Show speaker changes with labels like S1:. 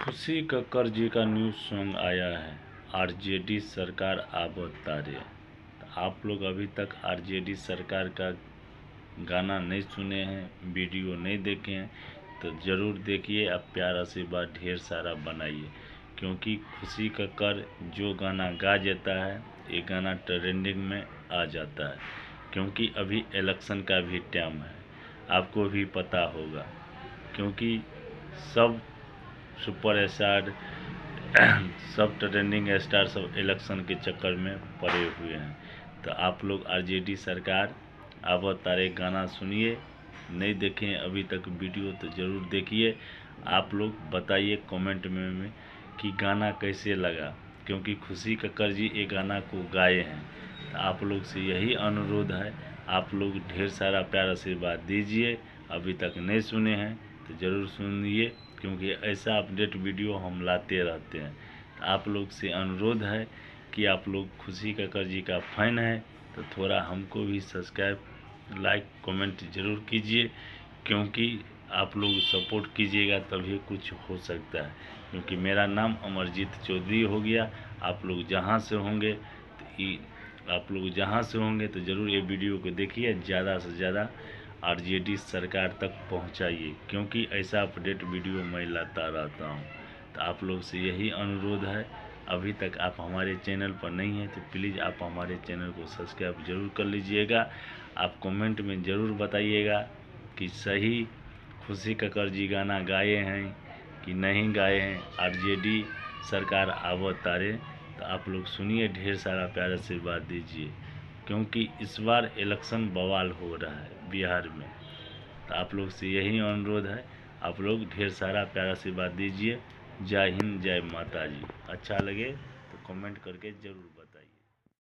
S1: खुशी कक्कर जी का new song आया है, आरजेडी सरकार आबो तारे। आप लोग अभी तक आरजेडी सरकार का गाना नहीं सुने हैं, वीडियो नहीं देखे हैं तो ज़रूर देखिए। आप प्यार आशीर्वाद ढेर सारा बनाइए, क्योंकि खुशी कक्कर जो गाना गा जाता है ये गाना ट्रेंडिंग में आ जाता है। क्योंकि अभी इलेक्शन का भी टाइम है, आपको भी पता होगा। क्योंकि सब सुपर स्टार सब ट्रेंडिंग स्टार सब इलेक्शन के चक्कर में पड़े हुए हैं। तो आप लोग आरजेडी सरकार आबो तारे गाना सुनिए। नहीं देखें अभी तक वीडियो तो ज़रूर देखिए। आप लोग बताइए कमेंट में कि गाना कैसे लगा, क्योंकि खुशी कक्कर जी ये गाना को गाए हैं। तो आप लोग से यही अनुरोध है, आप लोग ढेर सारा प्यार आशीर्वाद दीजिए। अभी तक नहीं सुने हैं तो ज़रूर सुनिए, क्योंकि ऐसा अपडेट वीडियो हम लाते रहते हैं। तो आप लोग से अनुरोध है कि आप लोग खुशी कक्कर जी का फैन है तो थोड़ा हमको भी सब्सक्राइब, लाइक, कमेंट ज़रूर कीजिए। क्योंकि आप लोग सपोर्ट कीजिएगा तभी कुछ हो सकता है। क्योंकि मेरा नाम अमरजीत चौधरी हो गया। आप लोग जहाँ से होंगे तो ज़रूर ये वीडियो को देखिए, ज़्यादा से ज़्यादा आरजेडी सरकार तक पहुंचाइए, क्योंकि ऐसा अपडेट वीडियो मैं लाता रहता हूं। तो आप लोग से यही अनुरोध है, अभी तक आप हमारे चैनल पर नहीं हैं तो प्लीज़ आप हमारे चैनल को सब्सक्राइब जरूर कर लीजिएगा। आप कमेंट में ज़रूर बताइएगा कि सही खुशी कक्कर जी गाना गाए हैं कि नहीं गाए हैं। आरजेडी सरकार आबो तारे। तो आप लोग सुनिए, ढेर सारा प्यार आशीर्वाद दीजिए, क्योंकि इस बार इलेक्शन बवाल हो रहा है बिहार में। तो आप लोग से यही अनुरोध है, आप लोग ढेर सारा प्यार आशीर्वाद दीजिए। जय हिंद, जय माता जी। अच्छा लगे तो कमेंट करके ज़रूर बताइए।